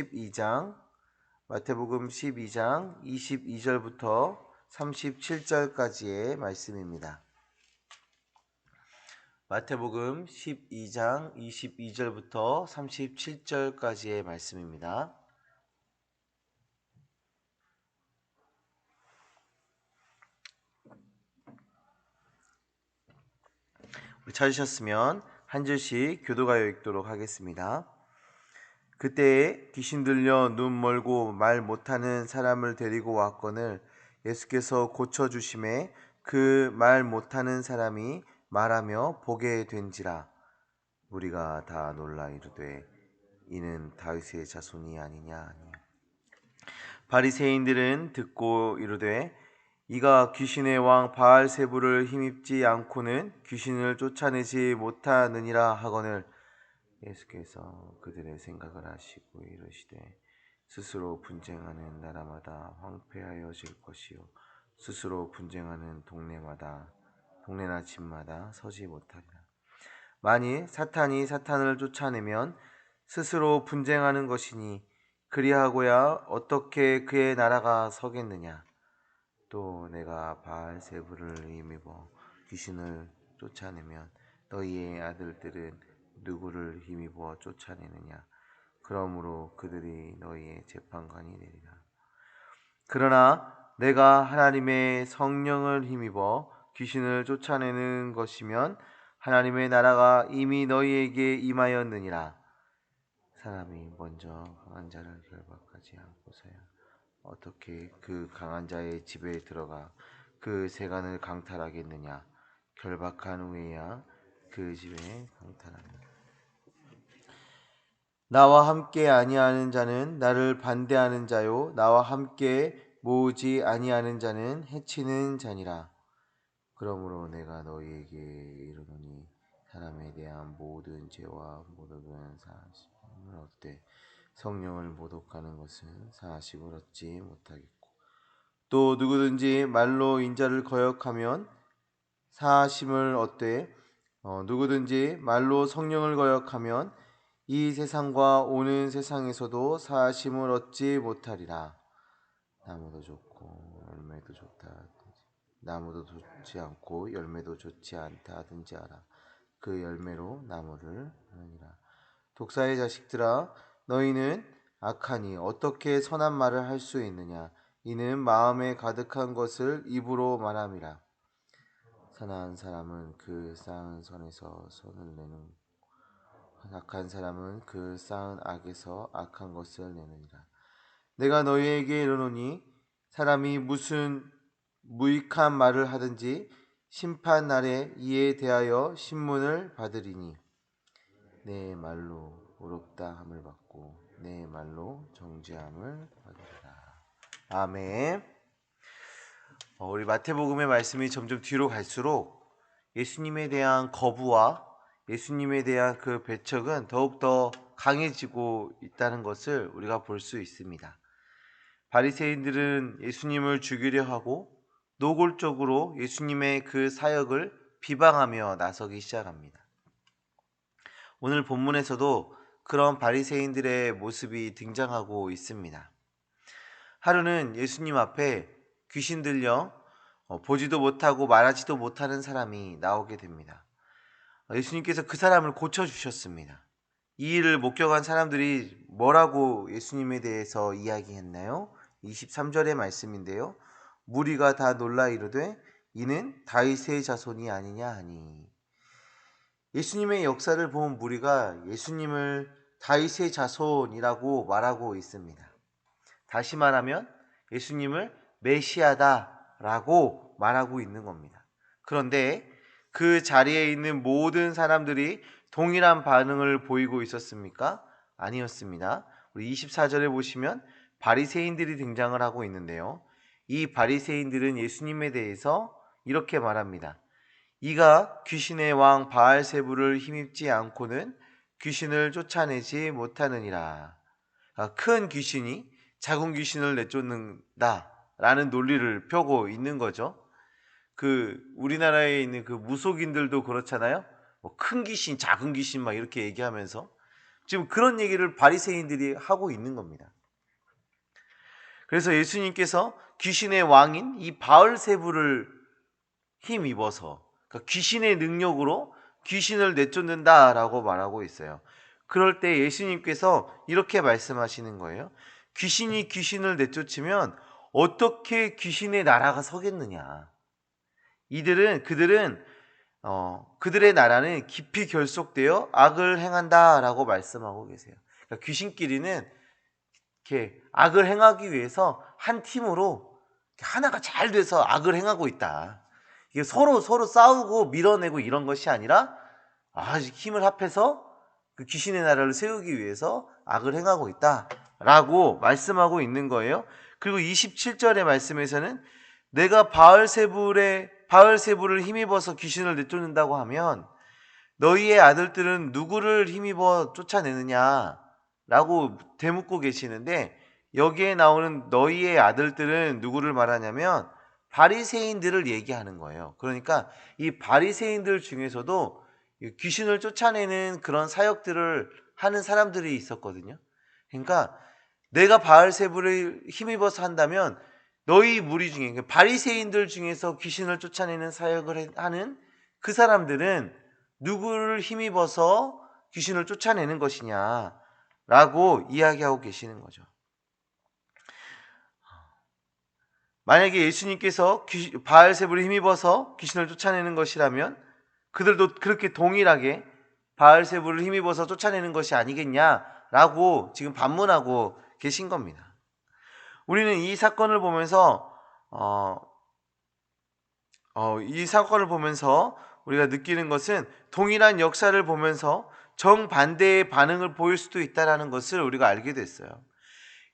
12장 마태복음 12장 22절부터 37절까지의 말씀입니다. 마태복음 12장 22절부터 37절까지의 말씀입니다. 우리 찾으셨으면 한 절씩 교도가요 읽도록 하겠습니다. 그때에 귀신 들려 눈 멀고 말 못하는 사람을 데리고 왔거늘 예수께서 고쳐주심에 그 말 못하는 사람이 말하며 보게 된지라. 우리가 다 놀라 이르되 이는 다윗의 자손이 아니냐 하니. 바리새인들은 듣고 이르되 이가 귀신의 왕 바알세부를 힘입지 않고는 귀신을 쫓아내지 못하느니라 하거늘 예수께서 그들의 생각을 아시고 이르시되 스스로 분쟁하는 나라마다 황폐하여질 것이요 스스로 분쟁하는 동네나 집마다 서지 못하리라. 만일 사탄이 사탄을 쫓아내면 스스로 분쟁하는 것이니 그리하고야 어떻게 그의 나라가 서겠느냐. 또 내가 바알세부를 힘입어 귀신을 쫓아내면 너희의 아들들은 누구를 힘입어 쫓아내느냐. 그러므로 그들이 너희의 재판관이 되리라. 그러나 내가 하나님의 성령을 힘입어 귀신을 쫓아내는 것이면 하나님의 나라가 이미 너희에게 임하였느니라. 사람이 먼저 강한 자를 결박하지 않고서야 어떻게 그 강한 자의 집에 들어가 그 세간을 강탈하겠느냐. 결박한 후에야 그 집에 강탈하느니라. 나와 함께 아니하는 자는 나를 반대하는 자요 나와 함께 모으지 아니하는 자는 해치는 자니라. 그러므로 내가 너희에게 이르노니 사람에 대한 모든 죄와 모독은 사하심을 얻되 성령을 모독하는 것은 사하심을 얻지 못하겠고 또 누구든지 말로 인자를 거역하면 사하심을 얻되 누구든지 말로 성령을 거역하면 이 세상과 오는 세상에서도 사하심을 얻지 못하리라. 나무도 좋고 열매도 좋다. 나무도 좋지 않고 열매도 좋지 않다 하든지 알아. 그 열매로 나무를 아느니라. 독사의 자식들아, 너희는 악하니 어떻게 선한 말을 할 수 있느냐. 이는 마음에 가득한 것을 입으로 말함이라. 선한 사람은 그 쌓은 선에서 선을 내는 악한 사람은 그 쌓은 악에서 악한 것을 내느니라. 내가 너희에게 이르노니 사람이 무슨 무익한 말을 하든지 심판 날에 이에 대하여 신문을 받으리니 내 말로 의롭다 함을 받고 내 말로 정죄함을 받으리라. 아멘. 우리 마태복음의 말씀이 점점 뒤로 갈수록 예수님에 대한 거부와 예수님에 대한 그 배척은 더욱더 강해지고 있다는 것을 우리가 볼 수 있습니다. 바리새인들은 예수님을 죽이려 하고 노골적으로 예수님의 그 사역을 비방하며 나서기 시작합니다. 오늘 본문에서도 그런 바리새인들의 모습이 등장하고 있습니다. 하루는 예수님 앞에 귀신 들려 보지도 못하고 말하지도 못하는 사람이 나오게 됩니다. 예수님께서 그 사람을 고쳐주셨습니다. 이 일을 목격한 사람들이 뭐라고 예수님에 대해서 이야기했나요? 23절의 말씀인데요. 무리가 다 놀라 이르되 이는 다윗의 자손이 아니냐 하니. 예수님의 역사를 본 무리가 예수님을 다윗의 자손이라고 말하고 있습니다. 다시 말하면 예수님을 메시아다라고 말하고 있는 겁니다. 그런데 그 자리에 있는 모든 사람들이 동일한 반응을 보이고 있었습니까? 아니었습니다. 우리 24절에 보시면 바리새인들이 등장을 하고 있는데요. 이 바리새인들은 예수님에 대해서 이렇게 말합니다. 이가 귀신의 왕 바알세부를 힘입지 않고는 귀신을 쫓아내지 못하느니라. 큰 귀신이 작은 귀신을 내쫓는다라는 논리를 펴고 있는 거죠. 우리나라에 있는 그 무속인들도 그렇잖아요. 큰 귀신, 작은 귀신 막 이렇게 얘기하면서 지금 그런 얘기를 바리새인들이 하고 있는 겁니다. 그래서 예수님께서 귀신의 왕인 이 바알세불을 힘입어서, 그러니까 귀신의 능력으로 귀신을 내쫓는다라고 말하고 있어요. 그럴 때 예수님께서 이렇게 말씀하시는 거예요. 귀신이 귀신을 내쫓으면 어떻게 귀신의 나라가 서겠느냐. 그들의 나라는 깊이 결속되어 악을 행한다라고 말씀하고 계세요. 그러니까 귀신끼리는 이렇게 악을 행하기 위해서 한 팀으로 하나가 잘 돼서 악을 행하고 있다. 이게 서로 싸우고 밀어내고 이런 것이 아니라 힘을 합해서 그 귀신의 나라를 세우기 위해서 악을 행하고 있다라고 말씀하고 있는 거예요. 그리고 27절의 말씀에서는 내가 바알세불을 힘입어서 귀신을 내쫓는다고 하면 너희의 아들들은 누구를 힘입어 쫓아내느냐라고 되묻고 계시는데, 여기에 나오는 너희의 아들들은 누구를 말하냐면 바리새인들을 얘기하는 거예요. 그러니까 이 바리새인들 중에서도 귀신을 쫓아내는 그런 사역들을 하는 사람들이 있었거든요. 그러니까 내가 바알세불을 힘입어서 한다면 너희 무리 중에, 바리새인들 중에서 귀신을 쫓아내는 사역을 하는 그 사람들은 누구를 힘입어서 귀신을 쫓아내는 것이냐라고 이야기하고 계시는 거죠. 만약에 예수님께서 바알세불을 힘입어서 귀신을 쫓아내는 것이라면 그들도 그렇게 동일하게 바알세불을 힘입어서 쫓아내는 것이 아니겠냐라고 지금 반문하고 계신 겁니다. 우리는 이 사건을 보면서 우리가 느끼는 것은 동일한 역사를 보면서 정반대의 반응을 보일 수도 있다는 것을 우리가 알게 됐어요.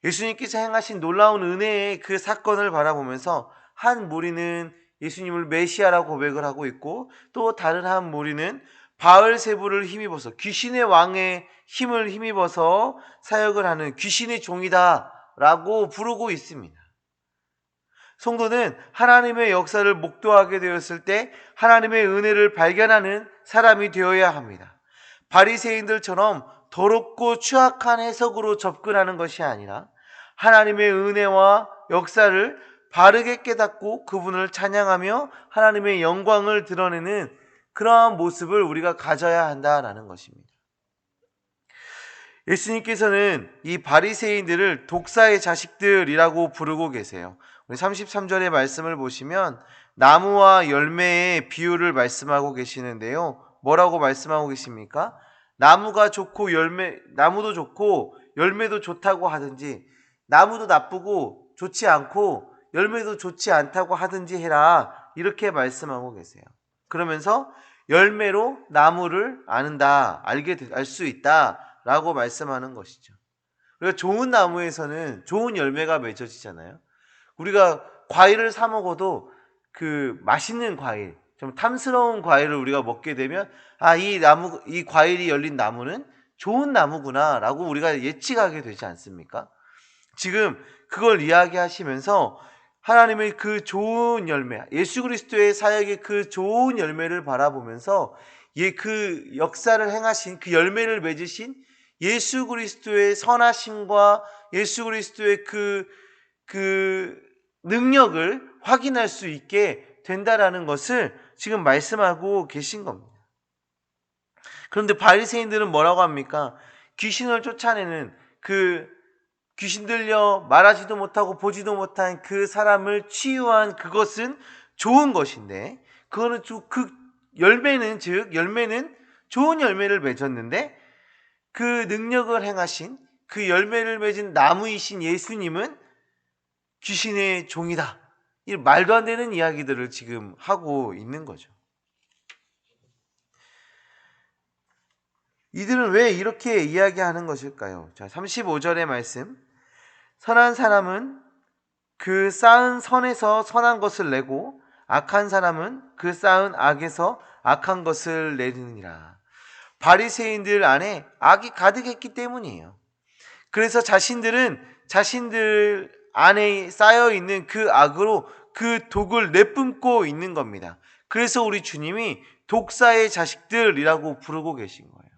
예수님께서 행하신 놀라운 은혜의 그 사건을 바라보면서 한 무리는 예수님을 메시아라고 고백을 하고 있고, 또 다른 한 무리는 바알세불을 힘입어서, 귀신의 왕의 힘을 힘입어서 사역을 하는 귀신의 종이다 라고 부르고 있습니다. 성도는 하나님의 역사를 목도하게 되었을 때 하나님의 은혜를 발견하는 사람이 되어야 합니다. 바리새인들처럼 더럽고 추악한 해석으로 접근하는 것이 아니라 하나님의 은혜와 역사를 바르게 깨닫고 그분을 찬양하며 하나님의 영광을 드러내는 그러한 모습을 우리가 가져야 한다라는 것입니다. 예수님께서는 이 바리새인들을 독사의 자식들이라고 부르고 계세요. 우리 33절의 말씀을 보시면 나무와 열매의 비유를 말씀하고 계시는데요. 뭐라고 말씀하고 계십니까? 나무도 좋고 열매도 좋다고 하든지, 나무도 나쁘고 좋지 않고 열매도 좋지 않다고 하든지 해라, 이렇게 말씀하고 계세요. 그러면서 열매로 나무를 알 수 있다 라고 말씀하는 것이죠. 우리가 좋은 나무에서는 좋은 열매가 맺어지잖아요. 우리가 과일을 사 먹어도 그 맛있는 과일, 좀 탐스러운 과일을 우리가 먹게 되면 이 과일이 열린 나무는 좋은 나무구나 라고 우리가 예측하게 되지 않습니까? 지금 그걸 이야기하시면서 하나님의 그 좋은 열매, 예수 그리스도의 사역의 그 좋은 열매를 바라보면서 그 역사를 행하신, 그 열매를 맺으신 예수 그리스도의 선하심과 예수 그리스도의 그 능력을 확인할 수 있게 된다라는 것을 지금 말씀하고 계신 겁니다. 그런데 바리새인들은 뭐라고 합니까? 귀신을 쫓아내는, 그 귀신 들려 말하지도 못하고 보지도 못한 그 사람을 치유한 그것은 좋은 것인데, 그거는 열매는 좋은 열매를 맺었는데, 그 능력을 행하신, 그 열매를 맺은 나무이신 예수님은 귀신의 종이다, 이 말도 안 되는 이야기들을 지금 하고 있는 거죠. 이들은 왜 이렇게 이야기하는 것일까요? 자, 35절의 말씀. 선한 사람은 그 쌓은 선에서 선한 것을 내고 악한 사람은 그 쌓은 악에서 악한 것을 내느니라. 바리새인들 안에 악이 가득했기 때문이에요. 그래서 자신들 안에 쌓여 있는 그 악으로 그 독을 내뿜고 있는 겁니다. 그래서 우리 주님이 독사의 자식들이라고 부르고 계신 거예요.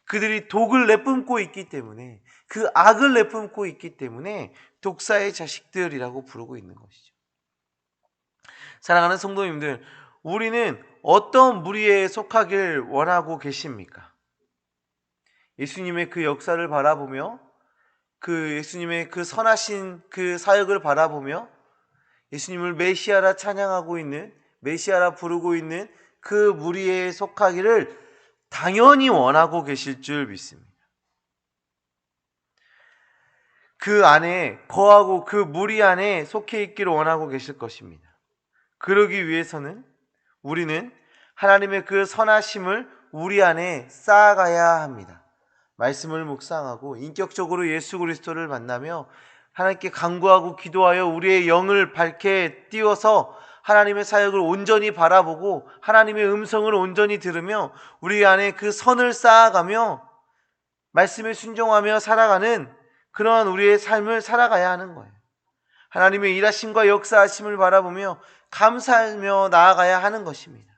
그들이 독을 내뿜고 있기 때문에, 그 악을 내뿜고 있기 때문에 독사의 자식들이라고 부르고 있는 것이죠. 사랑하는 성도님들, 우리는 어떤 무리에 속하길 원하고 계십니까? 예수님의 그 역사를 바라보며, 그 예수님의 그 선하신 그 사역을 바라보며, 예수님을 메시아라 찬양하고 있는, 메시아라 부르고 있는 그 무리에 속하기를 당연히 원하고 계실 줄 믿습니다. 그 안에 거하고 그 무리 안에 속해 있기를 원하고 계실 것입니다. 그러기 위해서는 우리는 하나님의 그 선하심을 우리 안에 쌓아가야 합니다. 말씀을 묵상하고 인격적으로 예수 그리스도를 만나며 하나님께 간구하고 기도하여 우리의 영을 밝게 띄워서 하나님의 사역을 온전히 바라보고 하나님의 음성을 온전히 들으며 우리 안에 그 선을 쌓아가며 말씀에 순종하며 살아가는 그러한 우리의 삶을 살아가야 하는 거예요. 하나님의 일하심과 역사하심을 바라보며 감사하며 나아가야 하는 것입니다.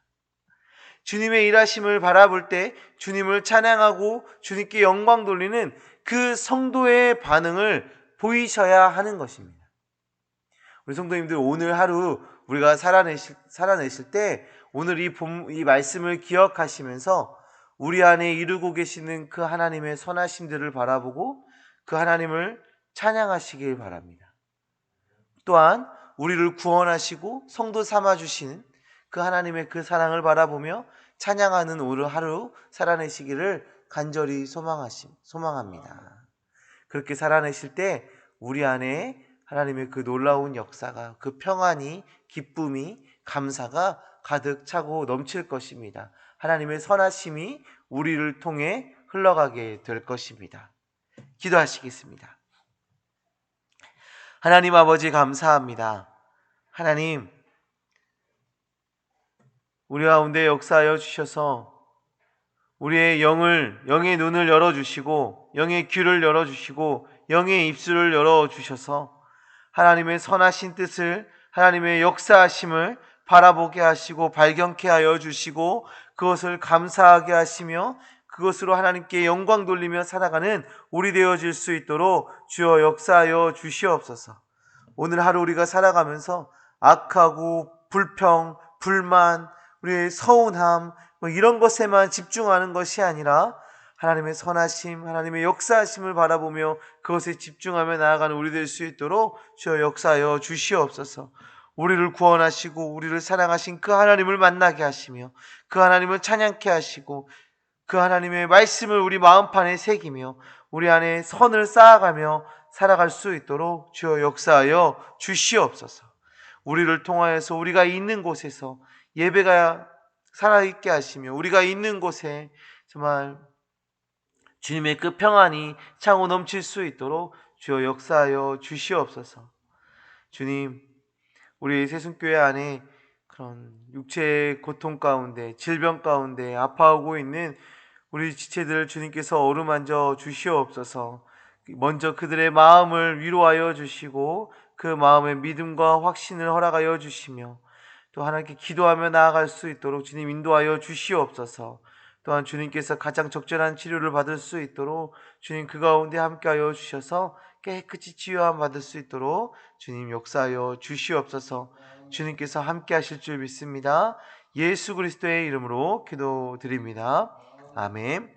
주님의 일하심을 바라볼 때 주님을 찬양하고 주님께 영광 돌리는 그 성도의 반응을 보이셔야 하는 것입니다. 우리 성도님들, 오늘 하루 우리가 살아내실 때 오늘 이 말씀을 기억하시면서 우리 안에 이루고 계시는 그 하나님의 선하심들을 바라보고 그 하나님을 찬양하시길 바랍니다. 또한 우리를 구원하시고 성도 삼아주시는 그 하나님의 그 사랑을 바라보며 찬양하는 오늘 하루 살아내시기를 간절히 소망합니다. 그렇게 살아내실 때 우리 안에 하나님의 그 놀라운 역사가, 그 평안이, 기쁨이, 감사가 가득 차고 넘칠 것입니다. 하나님의 선하심이 우리를 통해 흘러가게 될 것입니다. 기도하시겠습니다. 하나님 아버지, 감사합니다. 하나님, 우리 가운데 역사하여 주셔서 우리의 영의 눈을 열어주시고 영의 귀를 열어주시고 영의 입술을 열어주셔서 하나님의 선하신 뜻을, 하나님의 역사하심을 바라보게 하시고 발견케 하여 주시고 그것을 감사하게 하시며 그것으로 하나님께 영광 돌리며 살아가는 우리 되어질 수 있도록 주여 역사하여 주시옵소서. 오늘 하루 우리가 살아가면서 악하고 불평, 불만, 우리의 서운함 이런 것에만 집중하는 것이 아니라 하나님의 선하심, 하나님의 역사하심을 바라보며 그것에 집중하며 나아가는 우리 될 수 있도록 주여 역사하여 주시옵소서. 우리를 구원하시고 우리를 사랑하신 그 하나님을 만나게 하시며 그 하나님을 찬양케 하시고 그 하나님의 말씀을 우리 마음판에 새기며 우리 안에 선을 쌓아가며 살아갈 수 있도록 주여 역사하여 주시옵소서. 우리를 통하여서 우리가 있는 곳에서 예배가 살아있게 하시며 우리가 있는 곳에 정말 주님의 그 평안이 차고 넘칠 수 있도록 주여 역사하여 주시옵소서. 주님, 우리 새순교회 안에 그런 육체의 고통 가운데, 질병 가운데 아파하고 있는 우리 지체들 주님께서 어루만져 주시옵소서. 먼저 그들의 마음을 위로하여 주시고 그 마음의 믿음과 확신을 허락하여 주시며 또 하나님께 기도하며 나아갈 수 있도록 주님 인도하여 주시옵소서. 또한 주님께서 가장 적절한 치료를 받을 수 있도록 주님 그 가운데 함께하여 주셔서 깨끗이 치유함 받을 수 있도록 주님 역사하여 주시옵소서. 주님께서 함께하실 줄 믿습니다. 예수 그리스도의 이름으로 기도드립니다. 아멘.